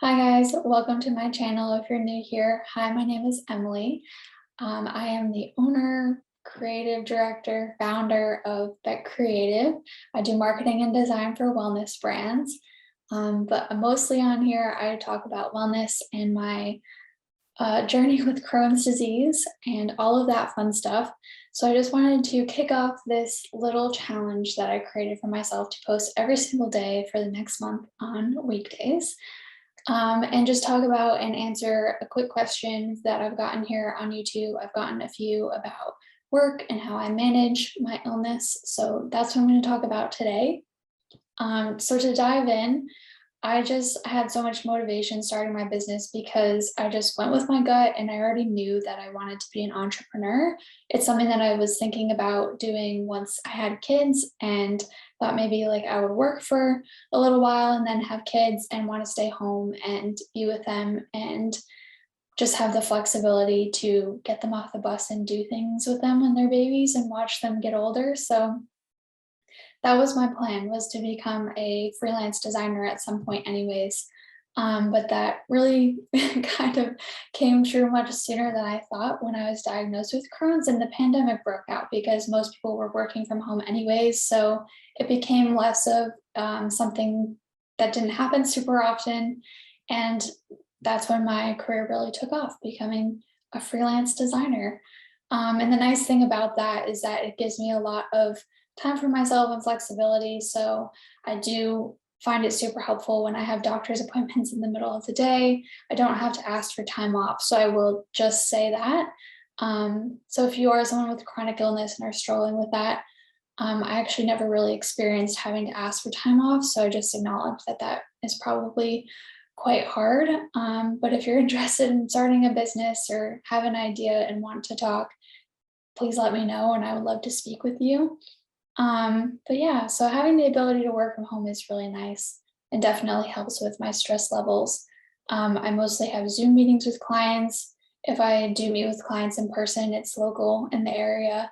Hi guys, welcome to my channel. If you're new here, hi, my name is Emily. I am the owner, creative director, founder of Beck Creative. I do marketing and design for wellness brands, but mostly on here I talk about wellness and my journey with Crohn's disease and all of that fun stuff. So I just wanted to kick off this little challenge that I created for myself to post every single day for the next month on weekdays. And just talk about and answer a quick question that I've gotten here on YouTube. I've gotten a few about work and how I manage my illness. So that's what I'm going to talk about today. So to dive in, I just had so much motivation starting my business because I just went with my gut and I already knew that I wanted to be an entrepreneur. It's something that I was thinking about doing once I had kids and thought maybe like I would work for a little while and then have kids and want to stay home and be with them and just have the flexibility to get them off the bus and do things with them when they're babies and watch them get older. So that was my plan, was to become a freelance designer at some point anyways. But that really kind of came true much sooner than I thought when I was diagnosed with Crohn's and the pandemic broke out because most people were working from home anyways. So it became less of something that didn't happen super often. And that's when my career really took off, becoming a freelance designer. And the nice thing about that is that it gives me a lot of time for myself and flexibility. So I do find it super helpful when I have doctor's appointments in the middle of the day. I don't have to ask for time off. So I will just say that. So if you are someone with chronic illness and are struggling with that, I actually never really experienced having to ask for time off. So I just acknowledge that that is probably quite hard. But if you're interested in starting a business or have an idea and want to talk, please let me know and I would love to speak with you. But yeah, so having the ability to work from home is really nice and definitely helps with my stress levels. I mostly have Zoom meetings with clients. If I do meet with clients in person, it's local in the area.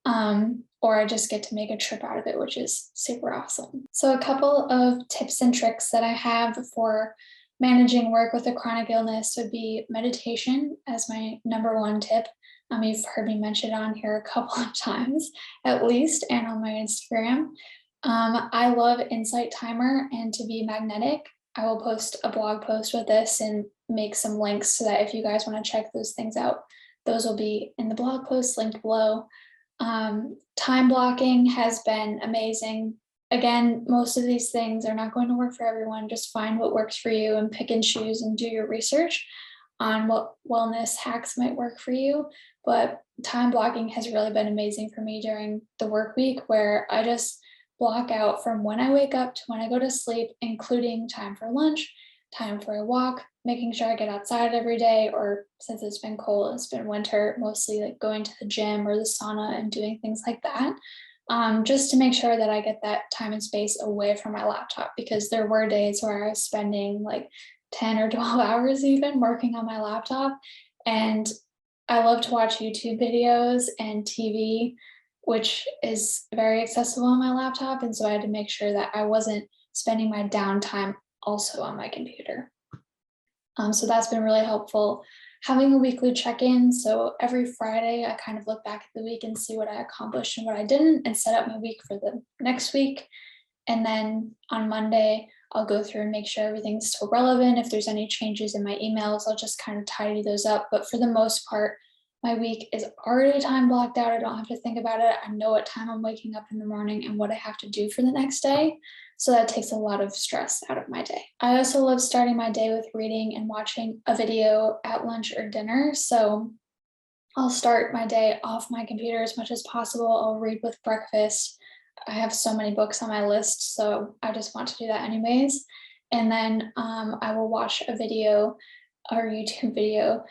Or I just get to make a trip out of it, which is super awesome. So a couple of tips and tricks that I have for managing work with a chronic illness would be meditation as my number one tip. You've heard me mention it on here a couple of times at least, and on my Instagram. I love Insight Timer and To Be Magnetic. I will post a blog post with this and make some links so that if you guys want to check those things out, those will be in the blog post linked below. Time blocking has been amazing. Again, most of these things are not going to work for everyone. Just find what works for you and pick and choose and do your research on what wellness hacks might work for you. But time blocking has really been amazing for me during the work week, where I just block out from when I wake up to when I go to sleep, including time for lunch, time for a walk, making sure I get outside every day, or since it's been cold, it's been winter, mostly like going to the gym or the sauna and doing things like that. Just to make sure that I get that time and space away from my laptop, because there were days where I was spending like 10 or 12 hours even working on my laptop. And I love to watch YouTube videos and TV, which is very accessible on my laptop. And so I had to make sure that I wasn't spending my downtime also on my computer. So that's been really helpful. Having a weekly check-in. So every Friday, I kind of look back at the week and see what I accomplished and what I didn't and set up my week for the next week. And then on Monday, I'll go through and make sure everything's still relevant. If there's any changes in my emails, I'll just kind of tidy those up. But for the most part, my week is already time blocked out. I don't have to think about it. I know what time I'm waking up in the morning and what I have to do for the next day. So that takes a lot of stress out of my day. I also love starting my day with reading and watching a video at lunch or dinner. So I'll start my day off my computer as much as possible. I'll read with breakfast. I have so many books on my list, so I just want to do that anyways. And then I will watch a video or YouTube video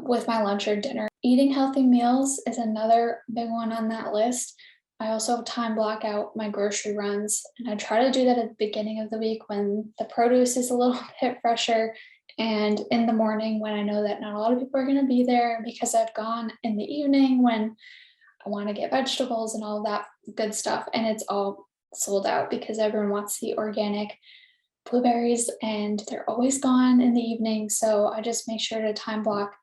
with my lunch or dinner. Eating healthy meals is another big one on that list. I also time block out my grocery runs, and I try to do that at the beginning of the week when the produce is a little bit fresher, and in the morning when I know that not a lot of people are going to be there, because I've gone in the evening when I want to get vegetables and all of that good stuff, and it's all sold out because everyone wants the organic blueberries and they're always gone in the evening. So I just make sure to time block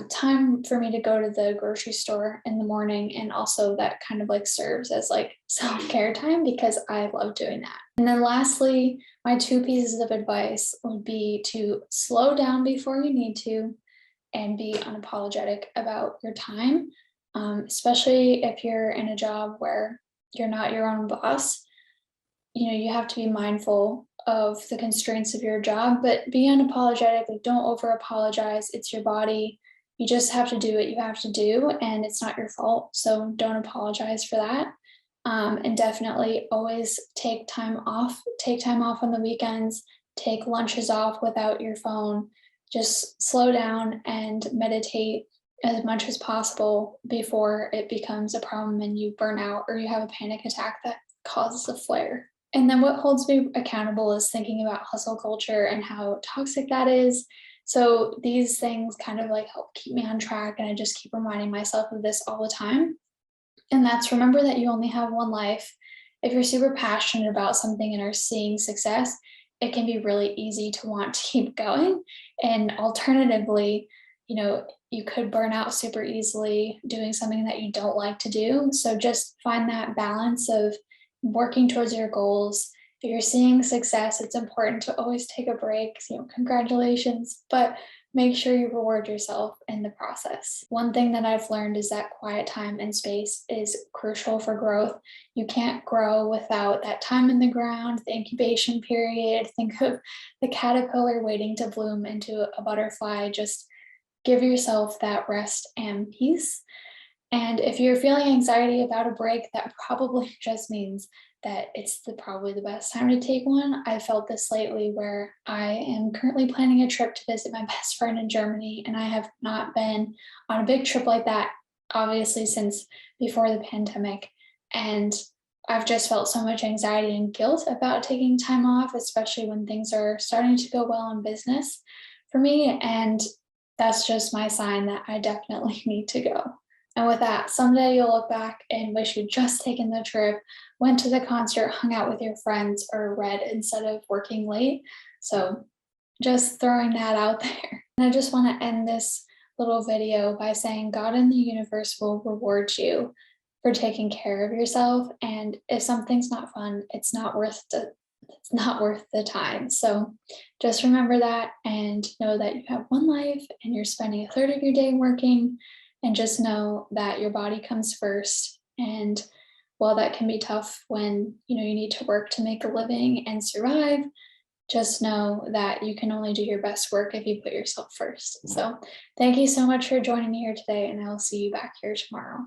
time for me to go to the grocery store in the morning. And also that kind of like serves as like self-care time because I love doing that. And then lastly, my two pieces of advice would be to slow down before you need to and be unapologetic about your time, especially if you're in a job where you're not your own boss. You have to be mindful of the constraints of your job, but be unapologetic. Like, don't over apologize. It's your body. You just have to do what you have to do, and it's not your fault. So don't apologize for that. And definitely always take time off. Take time off on the weekends. Take lunches off without your phone. Just slow down and meditate as much as possible before it becomes a problem and you burn out or you have a panic attack that causes a flare. And then what holds me accountable is thinking about hustle culture and how toxic that is. So these things kind of like help keep me on track. And I just keep reminding myself of this all the time. And that's remember that you only have one life. If you're super passionate about something and are seeing success, it can be really easy to want to keep going. And alternatively, you could burn out super easily doing something that you don't like to do. So just find that balance of working towards your goals. If you're seeing success, it's important to always take a break. Congratulations, but make sure you reward yourself in the process. One thing that I've learned is that quiet time and space is crucial for growth. You can't grow without that time in the ground, the incubation period. Think of the caterpillar waiting to bloom into a butterfly. Just give yourself that rest and peace. And if you're feeling anxiety about a break, that probably just means that it's probably the best time to take one. I felt this lately where I am currently planning a trip to visit my best friend in Germany, and I have not been on a big trip like that, obviously, since before the pandemic. And I've just felt so much anxiety and guilt about taking time off, especially when things are starting to go well in business for me. And that's just my sign that I definitely need to go. And with that, someday you'll look back and wish you'd just taken the trip, went to the concert, hung out with your friends, or read instead of working late. So just throwing that out there. And I just want to end this little video by saying God and the universe will reward you for taking care of yourself. And if something's not fun, it's not worth the time. So just remember that and know that you have one life and you're spending a third of your day working, and just know that your body comes first. And while that can be tough when you need to work to make a living and survive, just know that you can only do your best work if you put yourself first. So thank you so much for joining me here today, and I will see you back here tomorrow.